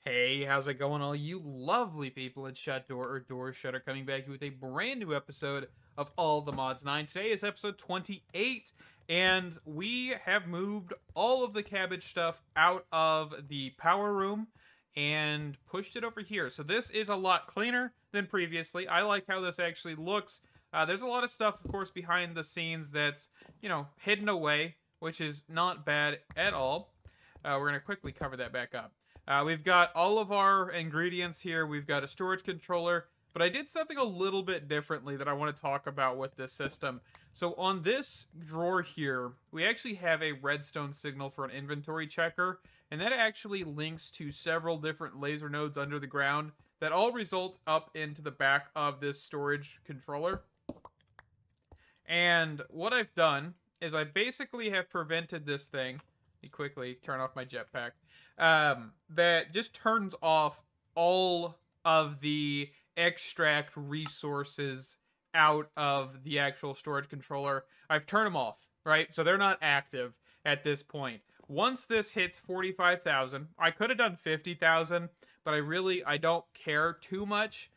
Hey, how's it going, all you lovely people at Shut Door or Door Shutter, coming back with a brand new episode of All the Mods 9. Today is episode 28, and we have moved all of the cabbage stuff out of the power room and pushed it over here. So this is a lot cleaner than previously. I like how this actually looks. There's a lot of stuff, of course, behind the scenes that's, hidden away, which is not bad at all. We're going to quickly cover that back up. We've got all of our ingredients here. We've got a storage controller, but I did something a little bit differently that I want to talk about with this system. So on this drawer here, we actually have a redstone signal for an inventory checker, and that actually links to several different laser nodes under the ground that all result up into the back of this storage controller. And what I've done is I basically have prevented this thing. Let me quickly turn off my jetpack. That just turns off all of the extract resources out of the actual storage controller. I've turned them off, right? So they're not active at this point. Once this hits 45,000, I could have done 50,000, but I don't care too much.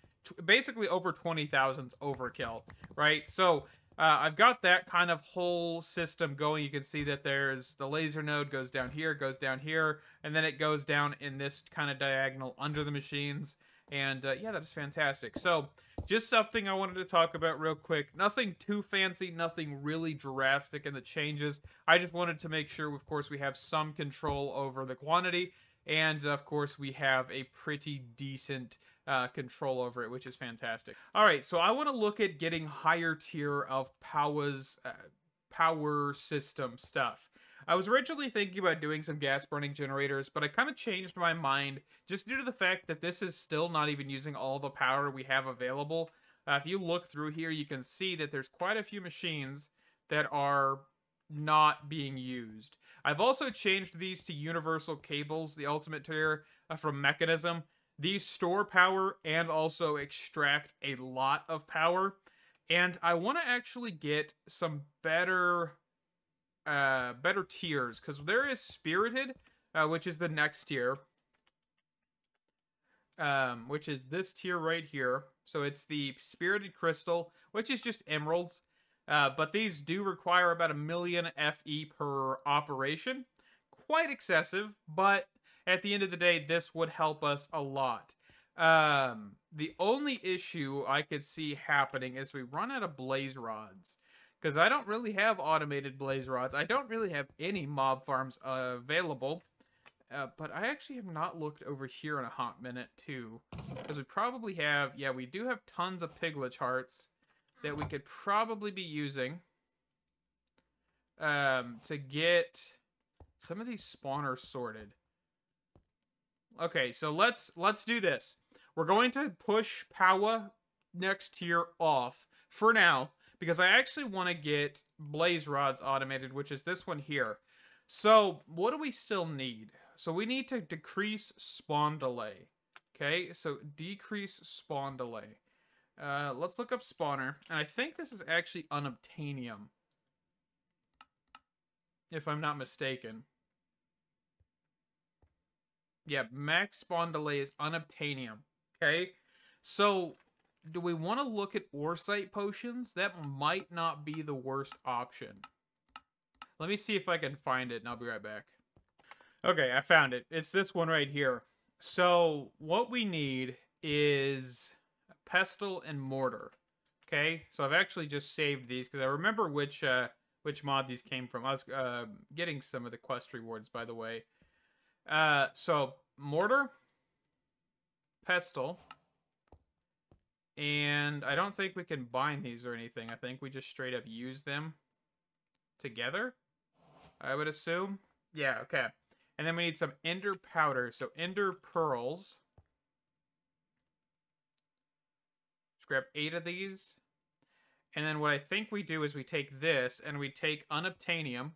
Basically over 20,000 is overkill, right? So I've got that kind of whole system going. You can see that there's the laser node goes down here, and then it goes down in this kind of diagonal under the machines. And yeah, that is fantastic. So just something I wanted to talk about real quick. Nothing too fancy, nothing really drastic in the changes. I just wanted to make sure, of course, we have some control over the quantity. And of course, we have a pretty decent control over it, which is fantastic. All right, so I want to look at getting higher tier of power system stuff. I was originally thinking about doing some gas burning generators, but I kind of changed my mind just due to the fact that this is still not even using all the power we have available. If you look through here, you can see that there's quite a few machines that are not being used. I've also changed these to universal cables, the ultimate tier from Mechanism. These store power and also extract a lot of power. And I want to actually get some better tiers, because there is Spirited, which is the next tier. Which is this tier right here. So it's the Spirited Crystal, which is just emeralds. But these do require about 1 million FE per operation. Quite excessive, but at the end of the day, this would help us a lot. The only issue I could see happening is we run out of blaze rods. Because I don't really have automated blaze rods. I don't really have any mob farms available. But I actually have not looked over here in a hot minute, too. Because we probably have... Yeah, we do have tons of piglet hearts that we could probably be using to get some of these spawners sorted. Okay, so let's do this. We're going to push Power next tier off for now, because I actually want to get blaze rods automated, which is this one here. So what do we still need? So we need to decrease spawn delay. Okay, so decrease spawn delay. Let's look up spawner, and I think this is actually unobtainium, if I'm not mistaken. Yeah, max spawn delay is unobtainium. Okay, so do we want to look at Oresight potions? That might not be the worst option. Let me see if I can find it, and I'll be right back. Okay, I found it. It's this one right here. So what we need is pestle and mortar. Okay, so I've actually just saved these because I remember which mod these came from. I was getting some of the quest rewards, by the way. So mortar, pestle, and I don't think we can bind these or anything. I think we just straight up use them together, I would assume. Yeah, okay. And then we need some ender powder, so ender pearls. Let's grab 8 of these. And then what I think we do is we take this and we take unobtainium,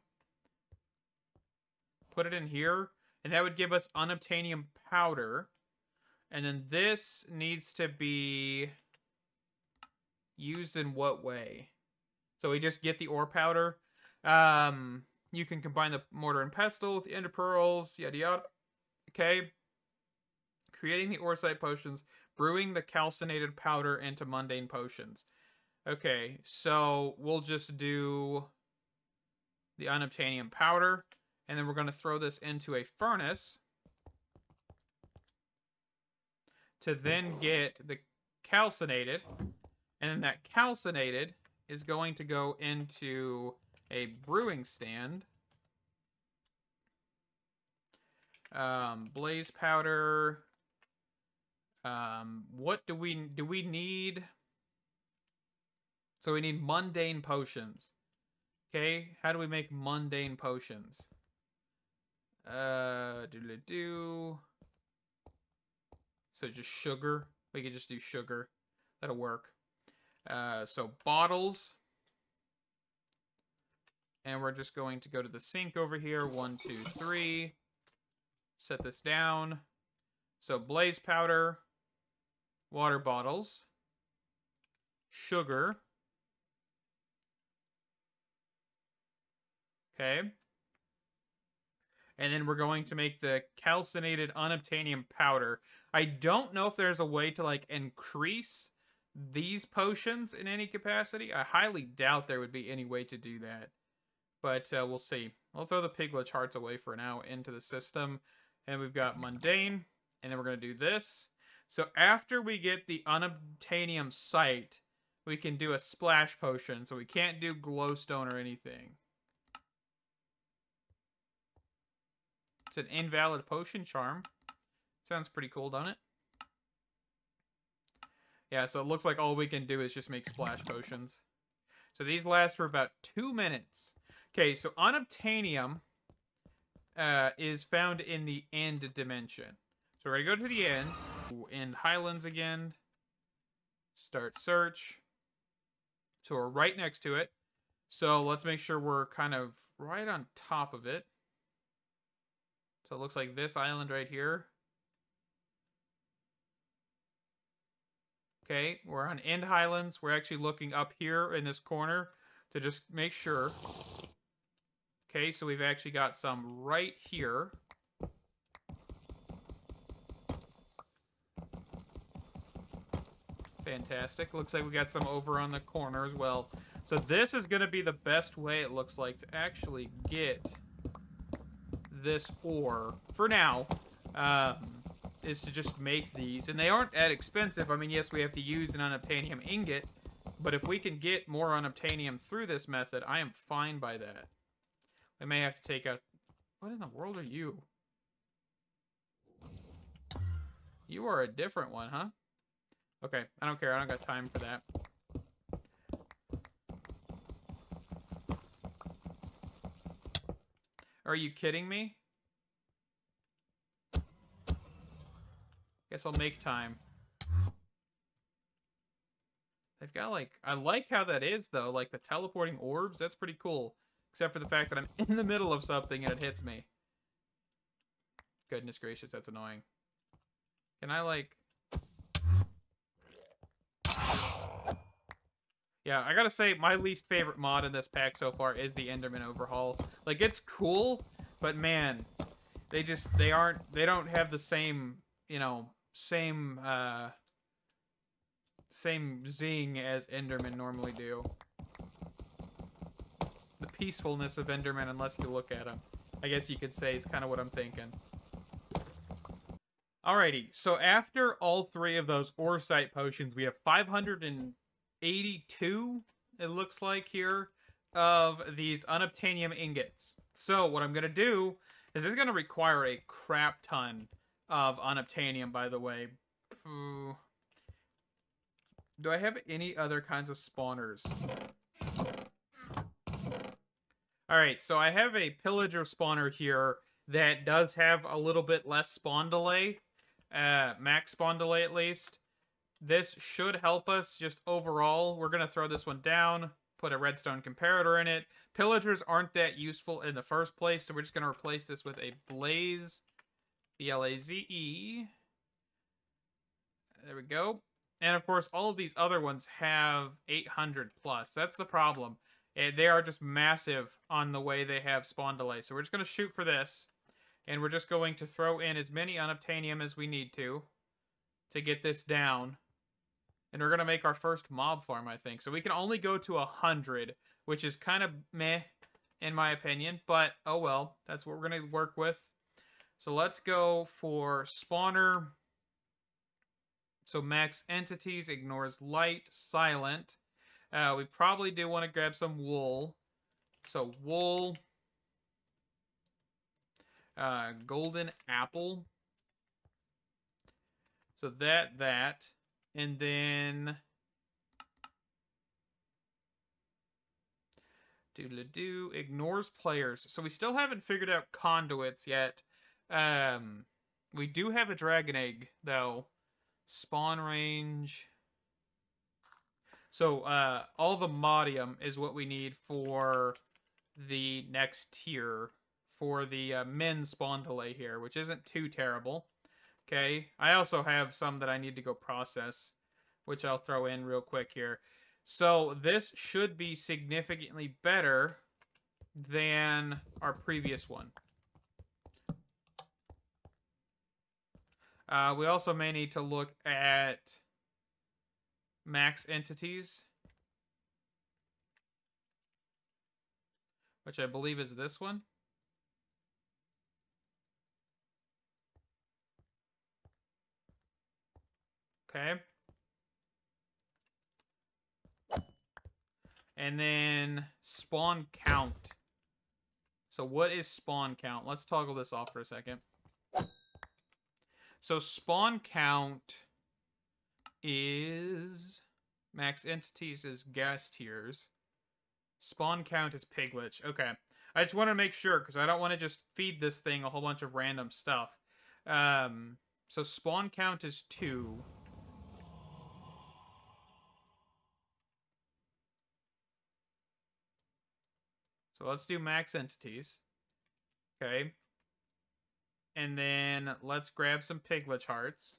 put it in here, and that would give us unobtainium powder. And then this needs to be used in what way? So we just get the ore powder. You can combine the mortar and pestle with the ender pearls, yada yada. Okay. Creating the Oresight potions, brewing the calcinated powder into mundane potions. Okay, so we'll just do the unobtainium powder, and then we're going to throw this into a furnace to then get the calcinated, and then that calcinated is going to go into a brewing stand. Blaze powder. What do we need? So we need mundane potions. Okay, how do we make mundane potions? Do. So just sugar. We could just do sugar. That'll work. So bottles. And we're just going to go to the sink over here. 1, 2, 3. Set this down. So blaze powder. Water bottles. Sugar. Okay. And then we're going to make the calcinated unobtainium powder. I don't know if there's a way to, like, increase these potions in any capacity. I highly doubt there would be any way to do that. But we'll see. I'll throw the piglet hearts away for now into the system. And we've got mundane. And then we're going to do this. So after we get the unobtainium sight, we can do a splash potion. So we can't do glowstone or anything. It's an invalid potion charm. Sounds pretty cool, doesn't it? Yeah, so it looks like all we can do is just make splash potions. So these last for about 2 minutes. Okay, so unobtainium is found in the end dimension. So we're going to go to the end. End Highlands again. Start search. So we're right next to it. So let's make sure we're kind of right on top of it. So it looks like this island right here. Okay, we're on End Highlands. We're actually looking up here in this corner to just make sure. Okay, so we've actually got some right here. Fantastic. Looks like we got some over on the corner as well. So this is going to be the best way, it looks like, to actually get this ore, for now, is to just make these. And they aren't that expensive. I mean, yes, we have to use an unobtainium ingot, but if we can get more unobtainium through this method, I am fine by that. We may have to take out... What in the world are you? You are a different one, huh? Okay, I don't care. I don't got time for that. Are you kidding me? Guess I'll make time. They've got, like... I like how that is, though. Like, the teleporting orbs. That's pretty cool. Except for the fact that I'm in the middle of something and it hits me. Goodness gracious, that's annoying. Can I, like... Yeah, I gotta say, my least favorite mod in this pack so far is the Enderman overhaul. Like, it's cool, but man, they don't have the same, you know, same zing as Enderman normally do. The peacefulness of Enderman, unless you look at him, I guess you could say, is kind of what I'm thinking. Alrighty, so after all 3 of those Oresight potions, we have 582, it looks like here, of these unobtainium ingots. So what I'm going to do is it's going to require a crap ton of unobtainium, by the way. Do I have any other kinds of spawners? Alright, so I have a pillager spawner here that does have a little bit less spawn delay. Max spawn delay, at least. This should help us just overall. We're going to throw this one down, put a redstone comparator in it. Pillagers aren't that useful in the first place, so we're just going to replace this with a blaze. B-L-A-Z-E. There we go. And, of course, all of these other ones have 800 plus. That's the problem. They are just massive on the way they have spawn delay. So we're just going to shoot for this. And we're just going to throw in as many unobtainium as we need to. to get this down. And we're going to make our first mob farm, I think. So we can only go to 100, which is kind of meh, in my opinion. But, oh well, that's what we're going to work with. So let's go for spawner. So max entities, ignores light, silent. We probably do want to grab some wool. So wool. Golden apple. So that. And then... Doodle-doo. Ignores players. So we still haven't figured out conduits yet. We do have a dragon egg, though. Spawn range. So, all the modium is what we need for the next tier. For the min spawn delay here, which isn't too terrible. Okay, I also have some that I need to go process, which I'll throw in real quick here. So this should be significantly better than our previous one. We also may need to look at max entities, which I believe is this one. Okay. And then spawn count. So what is spawn count? Let's toggle this off for a second. So spawn count is... max entities is gas tiers. Spawn count is piglet. Okay. I just want to make sure, because I don't want to just feed this thing a whole bunch of random stuff. So spawn count is 2. So let's do max entities. Okay. And then let's grab some piglet hearts.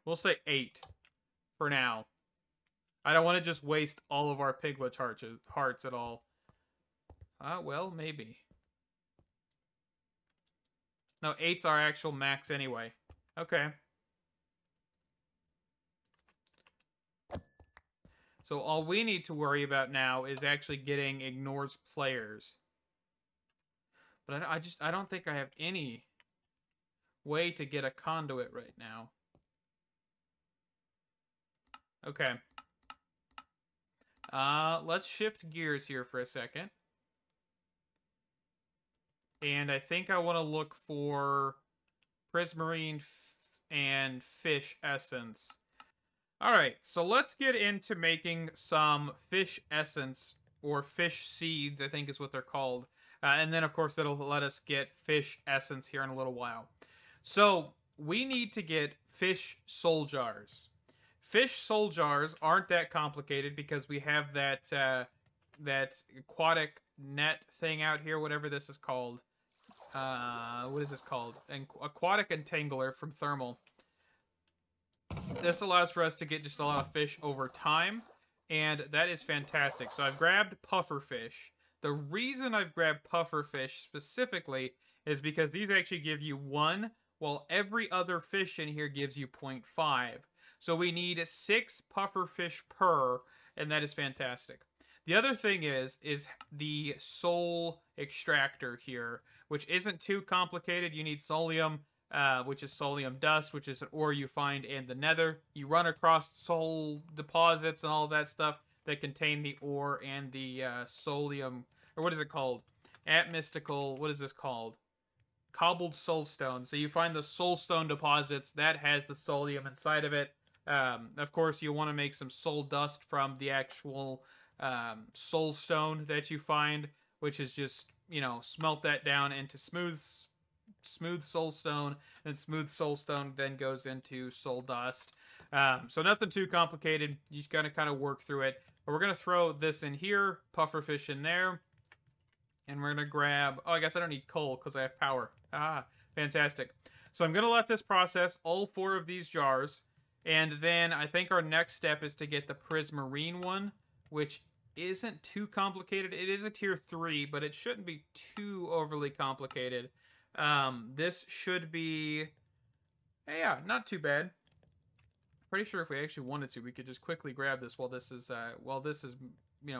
We'll say 8 for now. I don't want to just waste all of our piglet hearts at all. Well, maybe. No, 8's our actual max anyway. Okay. So all we need to worry about now is actually getting ignores players. But I don't think I have any way to get a conduit right now. Okay. Let's shift gears here for a second. And I think I want to look for prismarine and fish essence. Alright, so let's get into making some fish essence, or fish seeds, I think is what they're called. And then, of course, that'll let us get fish essence here in a little while. So, we need to get fish soul jars. Fish soul jars aren't that complicated because we have that, that aquatic net thing out here, whatever this is called. What is this called? An aquatic entangler from Thermal. This allows for us to get just a lot of fish over time, and that is fantastic. So I've grabbed pufferfish. The reason I've grabbed pufferfish specifically is because these actually give you 1, while every other fish in here gives you 0.5. So we need 6 pufferfish per, and that is fantastic. The other thing is the soul extractor here, which isn't too complicated. You need soulium, which is soulium dust, which is an ore you find in the nether. You run across soul deposits and all of that stuff that contain the ore and the soulium, or what is it called? At mystical, what is this called? Cobbled soulstone. So you find the soulstone deposits that has the soulium inside of it. Of course, you want to make some soul dust from the actual soulstone that you find, which is just, you know, smelt that down into smooth soulstone, and smooth soulstone then goes into soul dust. So nothing too complicated. You just gotta kind of work through it. But we're gonna throw this in here, pufferfish in there, and we're gonna grab. Oh, I guess I don't need coal because I have power. Ah, fantastic. So I'm gonna let this process all 4 of these jars, and then I think our next step is to get the prismarine one, which isn't too complicated. It is a tier 3, but it shouldn't be too overly complicated. This should be, yeah, not too bad. Pretty sure if we actually wanted to, we could just quickly grab this while this is,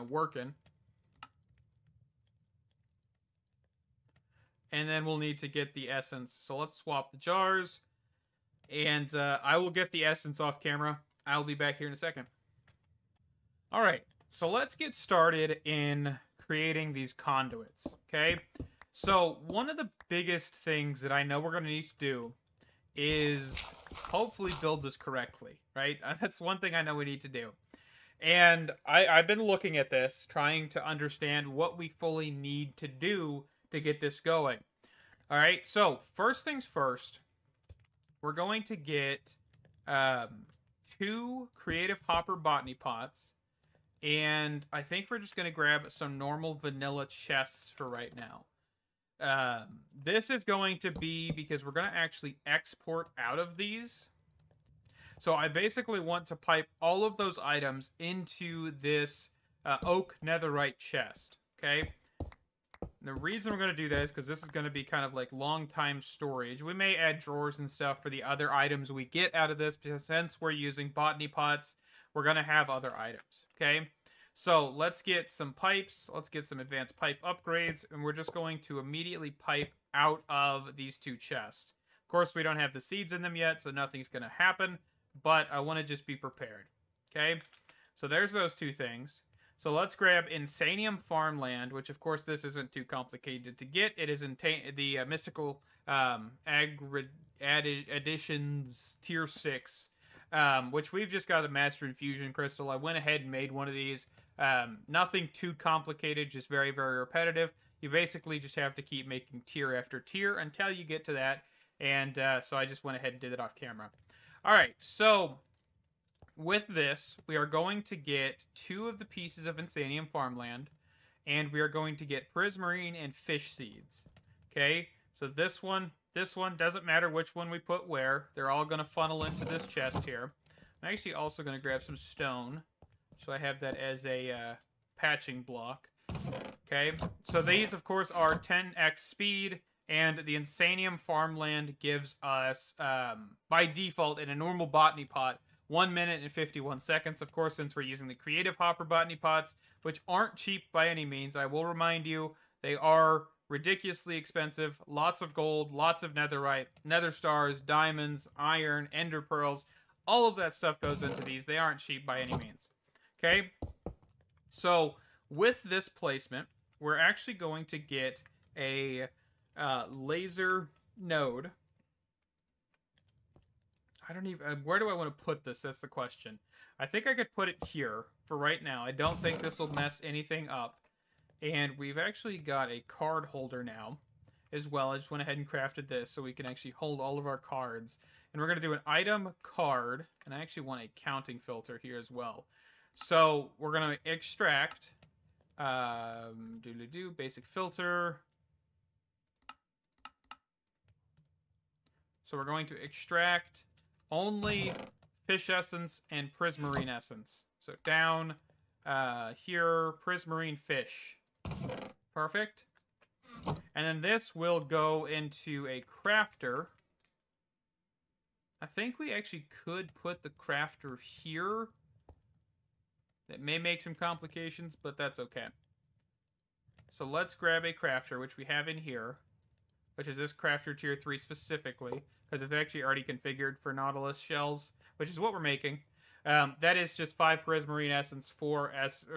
working. And then we'll need to get the essence. So let's swap the jars. And I will get the essence off camera. I'll be back here in a second. All right, so let's get started in creating these conduits, okay? So one of the biggest things that I know we're going to need to do is hopefully build this correctly, right? That's one thing I know we need to do. And I've been looking at this, trying to understand what we fully need to do to get this going. All right, so first things first, we're going to get 2 creative hopper botany pots. And I think we're just going to grab some normal vanilla chests for right now. This is going to be because we're going to actually export out of these. So I basically want to pipe all of those items into this oak netherite chest. Okay. The reason we're going to do that is because this is going to be kind of like long time storage. We may add drawers and stuff for the other items we get out of this, because since we're using botany pots, we're going to have other items, okay? So let's get some pipes. Let's get some advanced pipe upgrades, and we're just going to immediately pipe out of these 2 chests. Of course, we don't have the seeds in them yet, so nothing's going to happen, but I want to just be prepared, okay? So there's those 2 things. So let's grab Insanium Farmland, which of course this isn't too complicated to get. It is in the Mystical Additions Tier 6, which we've just got a Master Infusion Crystal. I went ahead and made one of these. Nothing too complicated, just very, very repetitive. You basically just have to keep making tier after tier until you get to that. And so I just went ahead and did it off camera. All right, so with this, we are going to get 2 of the pieces of Insanium Farmland, and we are going to get Prismarine and Fish Seeds. Okay, so this one doesn't matter which one we put where. They're all going to funnel into this chest here. I'm actually also going to grab some stone, so I have that as a patching block. Okay, so these, of course, are 10x speed, and the Insanium Farmland gives us, by default, in a normal botany pot, 1 minute and 51 seconds. Of course, since we're using the creative hopper botany pots, which aren't cheap by any means, I will remind you, they are ridiculously expensive. Lots of gold, lots of netherite, nether stars, diamonds, iron, ender pearls. All of that stuff goes into these. They aren't cheap by any means. Okay? So, with this placement, we're actually going to get a laser node. I don't even... where do I want to put this? That's the question. I think I could put it here for right now. I don't think this will mess anything up. And we've actually got a card holder now as well. I just went ahead and crafted this so we can actually hold all of our cards. And we're going to do an item card. And I actually want a counting filter here as well. So we're going to extract... basic filter... So we're going to extract only fish essence and prismarine essence. So down here, prismarine fish. Perfect. And then this will go into a crafter. I think we actually could put the crafter here. That may make some complications, but that's okay. So let's grab a crafter, which we have in here, which is this crafter tier 3 specifically, because it's actually already configured for Nautilus shells, which is what we're making. That is just 5 prismarine essence, 4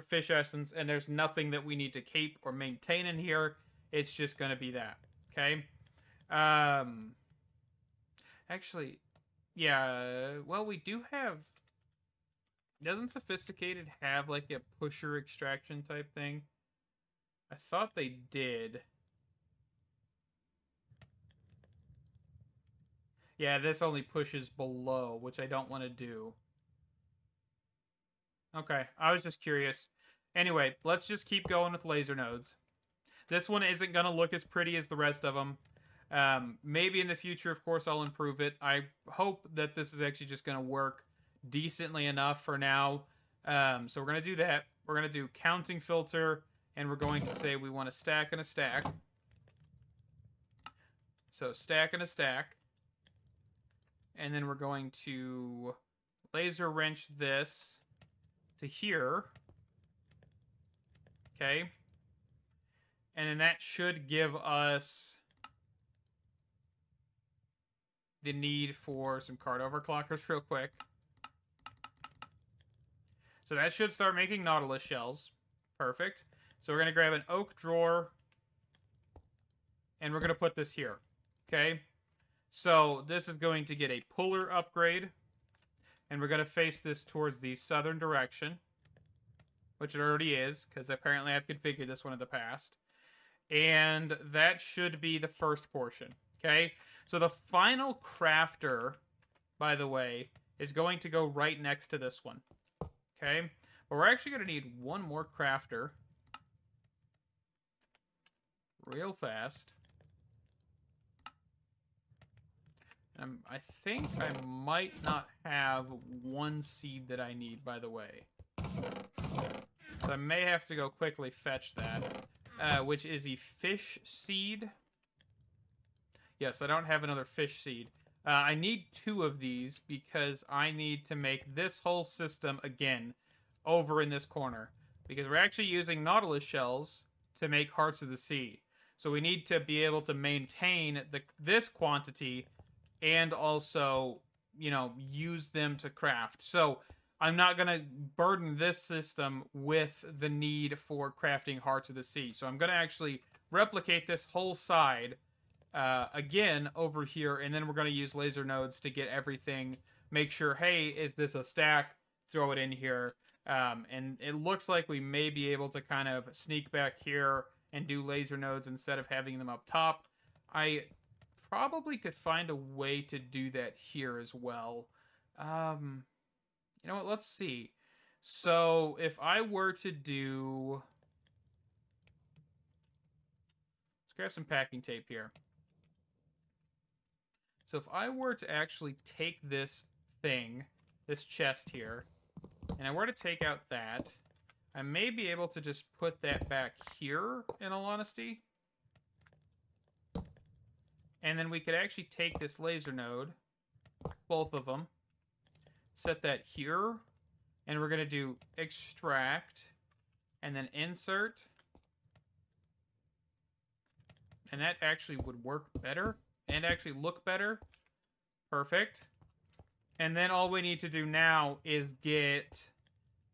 fish essence, and there's nothing that we need to keep or maintain in here. It's just going to be that, okay? Actually, yeah, well, we do have... Doesn't Sophisticated have, like, a pusher extraction type thing? I thought they did. Yeah, this only pushes below, which I don't want to do. Okay, I was just curious. Anyway, let's just keep going with laser nodes. This one isn't going to look as pretty as the rest of them. Maybe in the future, of course, I'll improve it. I hope that this is actually just going to work decently enough for now. So we're going to do that. we're going to do counting filter, and we're going to say we want a stack and a stack. So stack and a stack. And then we're going to laser wrench this to here. Okay. And then that should give us the need for some card overclockers real quick. So that should start making Nautilus shells. Perfect. So we're going to grab an oak drawer, and we're going to put this here. Okay. So this is going to get a puller upgrade, and we're going to face this towards the southern direction, which it already is, because apparently I've configured this one in the past. And that should be the first portion. Okay. So the final crafter, by the way, is going to go right next to this one. Okay. But we're actually going to need one more crafter. Real fast. I think I might not have one seed that I need, by the way. So I may have to go quickly fetch that, which is a fish seed. Yes, I don't have another fish seed. I need 2 of these because I need to make this whole system, again, over in this corner. Because we're actually using Nautilus shells to make Hearts of the Sea. So we need to be able to maintain this quantity and also, you know, use them to craft. So I'm not going to burden this system with the need for crafting Hearts of the Sea. So I'm going to actually replicate this whole side again over here, and then we're going to use laser nodes to get everything, make sure, hey, is this a stack? Throw it in here. And it looks like we may be able to kind of sneak back here and do laser nodes instead of having them up top. I probably could find a way to do that here as well. You know what? Let's see. So if I were to do... Let's grab some packing tape here. So if I were to actually take this thing, this chest here, and I were to take out that, I may be able to just put that back here, in all honesty. And then we could actually take this laser node, both of them, set that here, and we're going to do extract, and then insert. And that actually would work better, and actually look better. Perfect. And then all we need to do now is get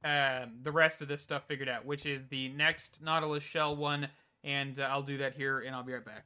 the rest of this stuff figured out, which is the next Nautilus shell one, and I'll do that here, and I'll be right back.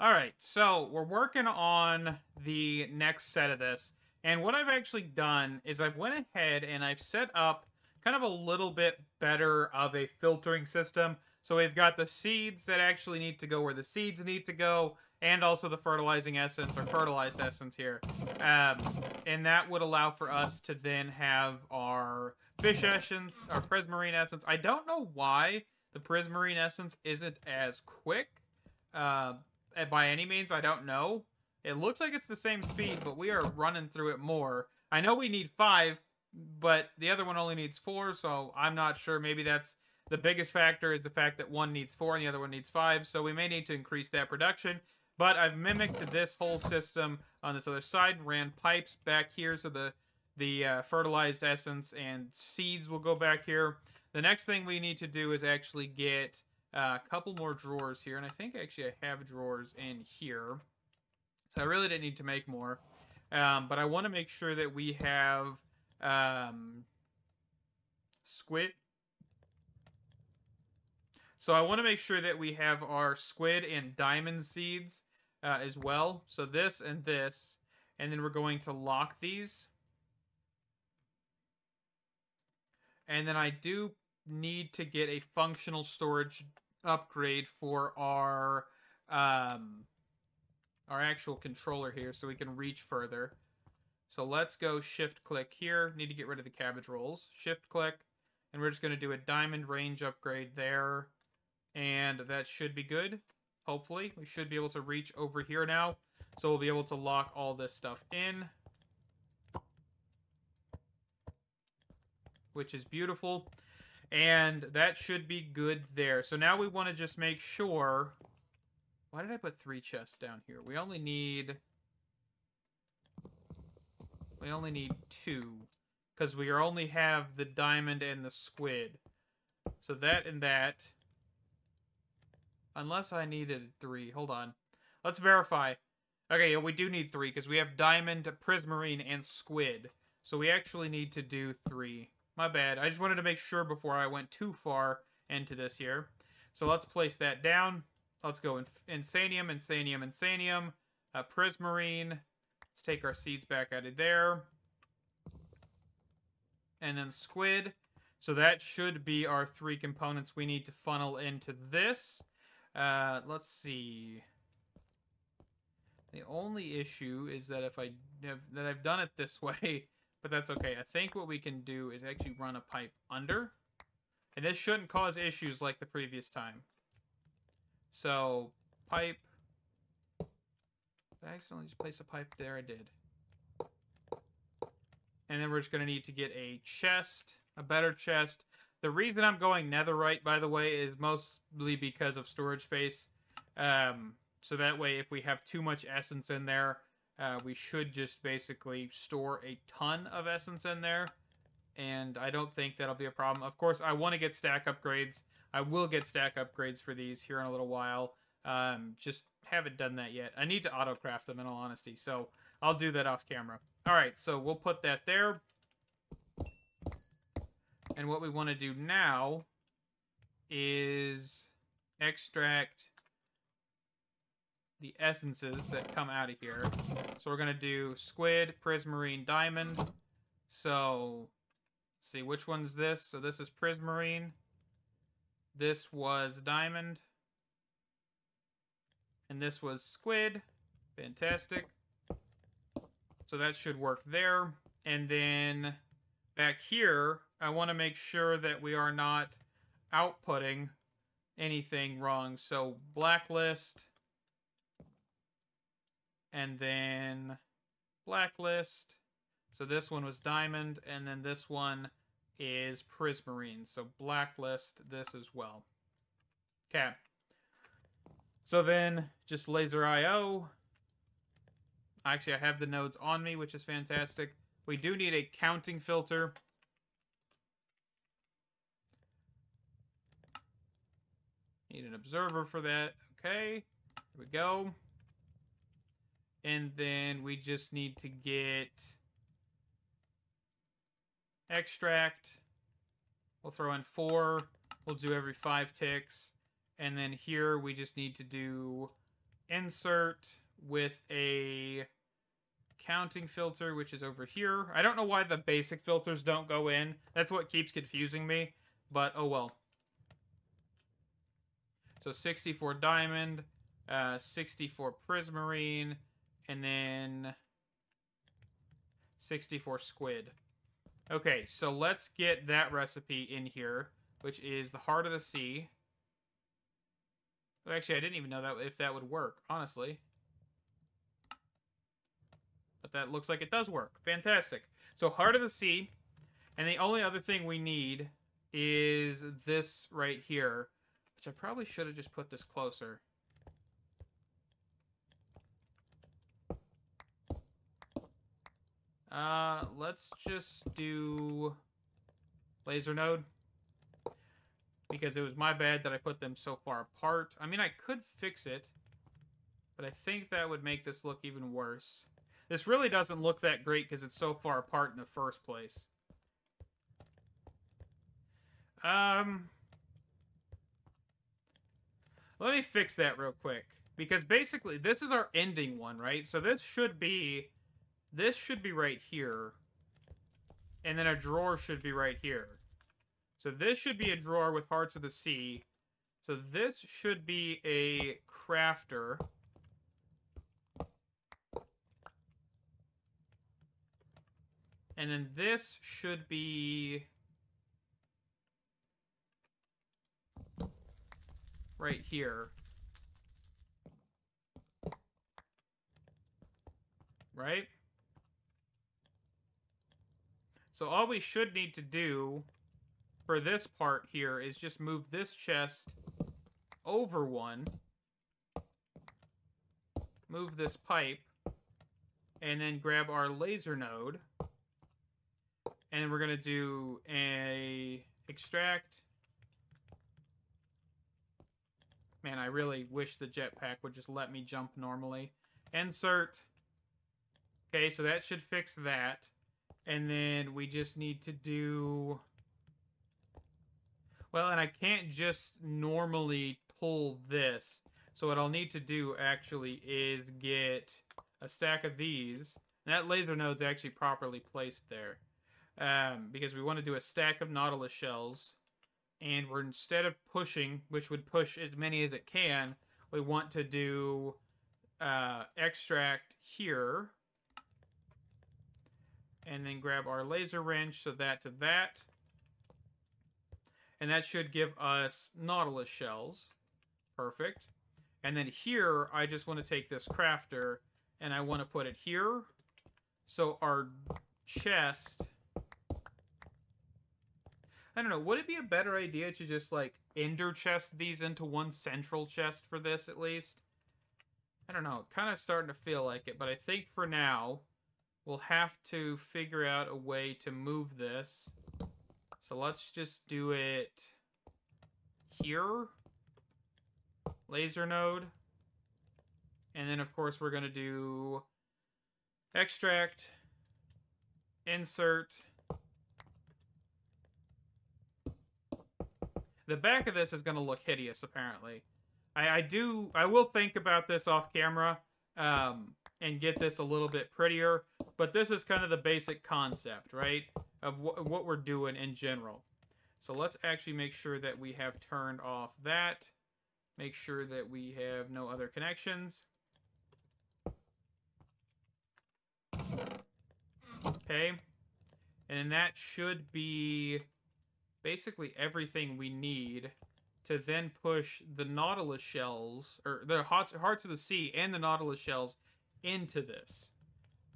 Alright, so we're working on the next set of this, and what I've actually done is I've went ahead and I've set up kind of a little bit better of a filtering system. So we've got the seeds that actually need to go where the seeds need to go, and also the fertilizing essence, or fertilized essence here. And that would allow for us to then have our fish essence, our prismarine essence. I don't know why the prismarine essence isn't as quick. By any means, I don't know. It looks like it's the same speed, but we are running through it more. I know we need 5, but the other one only needs 4, so I'm not sure. Maybe that's the biggest factor, is the fact that one needs 4 and the other one needs 5, so we may need to increase that production. But I've mimicked this whole system on this other side, ran pipes back here, so the fertilized essence and seeds will go back here. The next thing we need to do is actually get a couple more drawers here, and I think actually I have drawers in here, so I really didn't need to make more. But I want to make sure that we have squid. So I want to make sure that we have our squid and diamond seeds as well. So this, and then we're going to lock these. And then I do need to get a functional storage upgrade for our actual controller here, so we can reach further. So let's go shift click here. Need to get rid of the cabbage rolls. Shift click, and we're just going to do a diamond range upgrade there, and that should be good. Hopefully we should be able to reach over here now, so we'll be able to lock all this stuff in, which is beautiful. And that should be good there. So now we want to just make sure... Why did I put 3 chests down here? We only need 2. Because we only have the diamond and the squid. So that and that. Unless I needed 3. Hold on. Let's verify. Okay, yeah, we do need 3 because we have diamond, prismarine, and squid. So we actually need to do 3. My bad. I just wanted to make sure before I went too far into this here. So let's place that down. Let's go insanium, insanium, insanium. Prismarine. Let's take our seeds back out of there. And then squid. So that should be our 3 components we need to funnel into this. Let's see. The only issue is that if I've done it this way, but that's okay. I think what we can do is actually run a pipe under. And this shouldn't cause issues like the previous time. So, pipe. Did I accidentally just place a pipe there? I did. And then we're just going to need to get a chest, a better chest. The reason I'm going netherite, by the way, is mostly because of storage space. So that way, if we have too much essence in there, we should just basically store a ton of essence in there. And I don't think that'll be a problem. Of course, I want to get stack upgrades. I will get stack upgrades for these here in a little while. Just haven't done that yet. I need to auto-craft them, in all honesty. So I'll do that off camera. All right, so we'll put that there. And what we want to do now is extract the essences that come out of here. So we're going to do squid, prismarine, diamond. So let's see, which one's this? So this is prismarine. This was diamond. And this was squid. Fantastic. So that should work there. And then back here, I want to make sure that we are not outputting anything wrong. So blacklist. And then blacklist. So this one was diamond. And then this one is prismarine. So blacklist this as well. Okay. So then just laser IO. Actually, I have the nodes on me, which is fantastic. We do need a counting filter. Need an observer for that. Okay. Here we go. And then we just need to get extract. We'll throw in 4. We'll do every 5 ticks. And then here we just need to do insert with a counting filter, which is over here. I don't know why the basic filters don't go in. That's what keeps confusing me. But oh well. So 64 diamond, 64 prismarine, and then 64 squid. Okay, so let's get that recipe in here, which is the heart of the sea. Actually, I didn't even know that if that would work, honestly. But that looks like it does work. Fantastic. So heart of the sea, and the only other thing we need is this right here, which I probably should have just put this closer. Let's just do laser node. Because it was my bad that I put them so far apart. I mean, I could fix it. But I think that would make this look even worse. This really doesn't look that great because it's so far apart in the first place. Let me fix that real quick. Because basically, this is our ending one, right? So this should be right here. And then a drawer should be right here. So this should be a drawer with hearts of the sea. So this should be a crafter. And then this should be right here. Right? So all we should need to do for this part here is just move this chest over one, move this pipe, and then grab our laser node, and we're gonna do a extract. Man, I really wish the jetpack would just let me jump normally. Insert. Okay, so that should fix that. And then we just need to do... Well, and I can't just normally pull this. So what I'll need to do, actually, is get a stack of these. And that laser node's actually properly placed there. Because we want to do a stack of Nautilus shells. And we're, instead of pushing, which would push as many as it can, we want to do extract here. And then grab our laser wrench, so that to that. And that should give us Nautilus shells. Perfect. And then here, I just want to take this crafter, and I want to put it here. So our chest... I don't know, would it be a better idea to just, like, ender chest these into one central chest for this, at least? I don't know, kind of starting to feel like it, but I think for now, we'll have to figure out a way to move this. So let's just do it here. Laser node. And then, of course, we're going to do extract, insert. The back of this is going to look hideous, apparently. I will think about this off camera and get this a little bit prettier, but this is kind of the basic concept, right, of what we're doing in general. So let's actually make sure that we have turned off that. Make sure that we have no other connections. Okay. And that should be basically everything we need to then push the Nautilus shells, or the Hearts of the Sea and the Nautilus shells into this.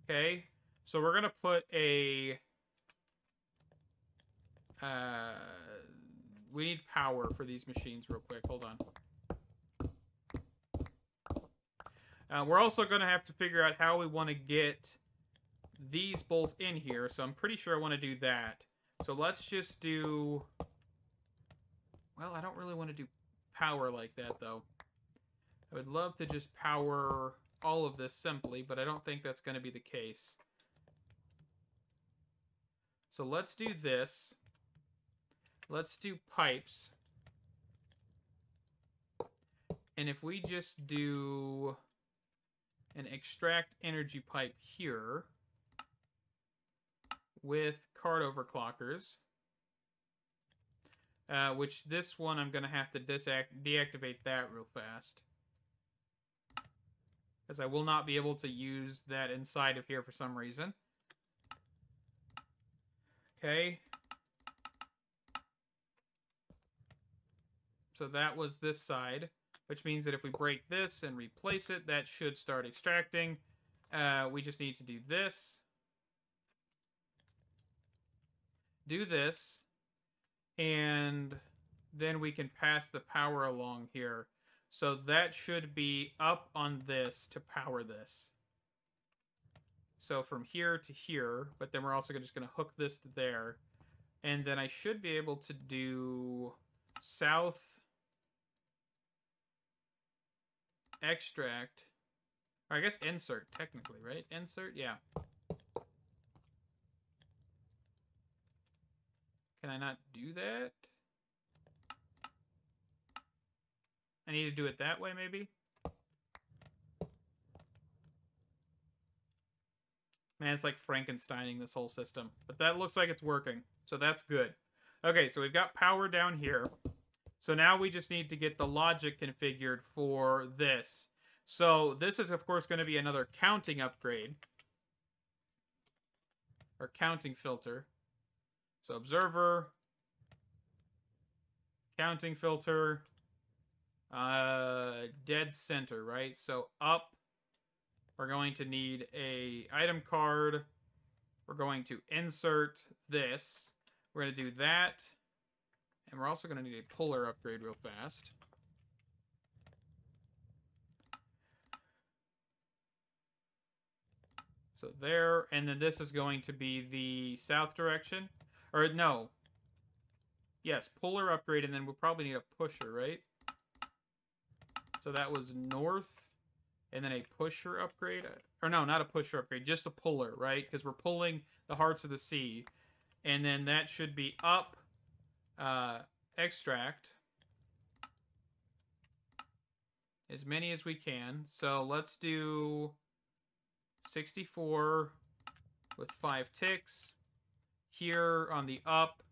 Okay? So we're going to put a... we need power for these machines real quick. Hold on. We're also going to have to figure out how we want to get these both in here. So I'm pretty sure I want to do that. So let's just do... Well, I don't really want to do power like that, though. I would love to just power all of this simply, but I don't think that's going to be the case. So let's do this. Let's do pipes. And if we just do an extract energy pipe here with card overclockers, which this one I'm going to have to deactivate that real fast, because I will not be able to use that inside of here for some reason. Okay. So that was this side, which means that if we break this and replace it, that should start extracting. We just need to do this. Do this. And then we can pass the power along here. So that should be up on this to power this. So from here to here, but then we're also just going to hook this to there. And then I should be able to do south extract. Or I guess insert, technically, right? Insert, yeah. Can I not do that? I need to do it that way, maybe? Man, it's like Frankensteining this whole system. But that looks like it's working, so that's good. Okay, so we've got power down here. So now we just need to get the logic configured for this. So this is, of course, going to be another counting upgrade. Or counting filter. So observer, counting filter, dead center, right? So up, we're going to need a item card. We're going to insert this. We're going to do that. And we're also going to need a puller upgrade real fast. So there, and then this is going to be the south direction. Or no. Yes, puller upgrade, and then we'll probably need a pusher, right? So that was north, and then a pusher upgrade. Or no, not a pusher upgrade, just a puller, right? Because we're pulling the Hearts of the Sea. And then that should be up, extract. As many as we can. So let's do 64 with 5 ticks. Here on the up,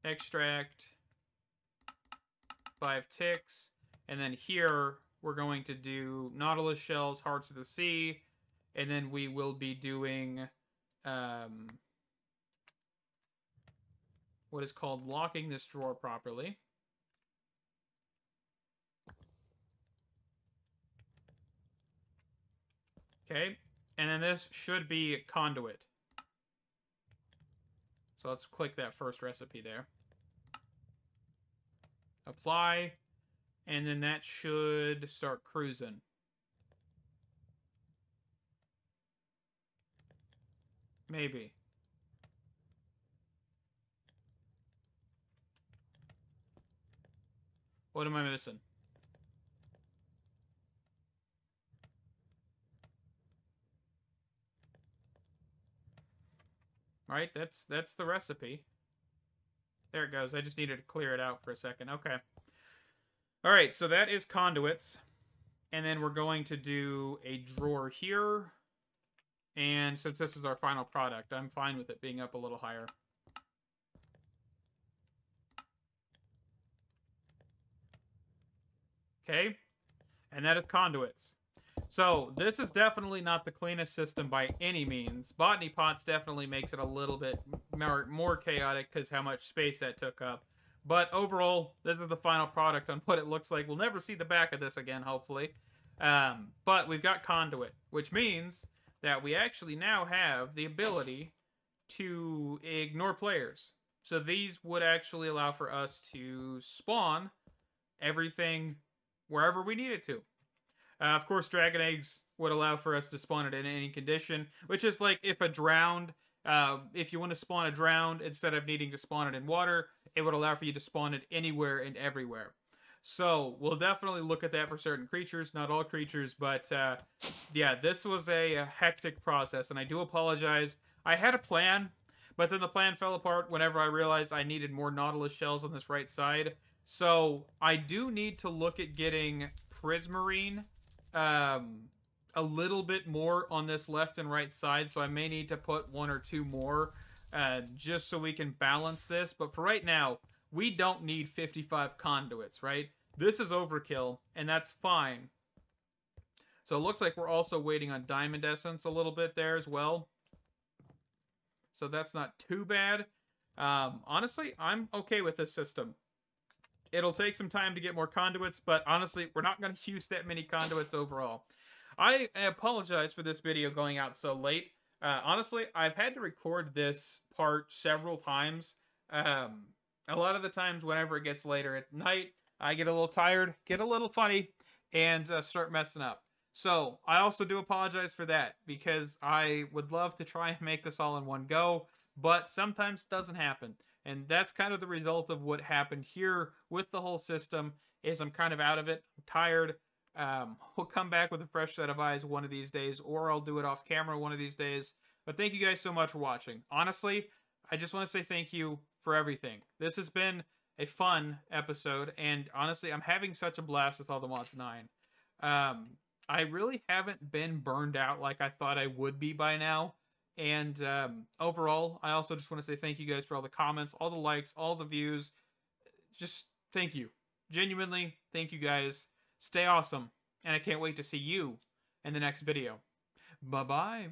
extract, 5 ticks. And then here, we're going to do Nautilus shells, Hearts of the Sea. And then we will be doing what is called locking this drawer properly. Okay, and then this should be Conduit. So let's click that first recipe there. Apply, and then that should start cruising. Maybe. What am I missing? Right, that's the recipe. There it goes. I just needed to clear it out for a second. Okay. All right, so that is Conduits. And then we're going to do a drawer here. And since this is our final product, I'm fine with it being up a little higher. Okay. And that is Conduits. So, this is definitely not the cleanest system by any means. Botany Pots definitely makes it a little bit more chaotic because how much space that took up. But overall, this is the final product on what it looks like. We'll never see the back of this again, hopefully. But we've got Conduit, which means that we actually now have the ability to ignore players. So these would actually allow for us to spawn everything wherever we need it to. Of course, dragon eggs would allow for us to spawn it in any condition, which is like if a drowned, if you want to spawn a drowned, instead of needing to spawn it in water, it would allow for you to spawn it anywhere and everywhere. So we'll definitely look at that for certain creatures, not all creatures, but yeah, this was a hectic process, and I do apologize. I had a plan, but then the plan fell apart whenever I realized I needed more Nautilus shells on this right side. So I do need to look at getting Prismarine a little bit more on this left and right side, so I may need to put 1 or 2 more just so we can balance this. But for right now, we don't need 55 conduits, right? This is overkill, and that's fine. So it looks like we're also waiting on Diamond Essence a little bit there as well. So that's not too bad. Honestly, I'm okay with this system. It'll take some time to get more conduits, but honestly, we're not going to use that many conduits overall. I apologize for this video going out so late. Honestly, I've had to record this part several times. A lot of the times whenever it gets later at night, I get a little tired, get a little funny, and start messing up. So I also do apologize for that, because I would love to try and make this all in one go, but sometimes it doesn't happen. And that's kind of the result of what happened here with the whole system, is I'm kind of out of it. I'm tired. We'll come back with a fresh set of eyes one of these days, or I'll do it off camera one of these days. But thank you guys so much for watching. Honestly, I just want to say thank you for everything. This has been a fun episode, and honestly, I'm having such a blast with all the Mods 9. I really haven't been burned out like I thought I would be by now. And overall, I also just want to say thank you guys for all the comments, all the likes, all the views. Just thank you. Genuinely, thank you guys. Stay awesome. And I can't wait to see you in the next video. Bye-bye.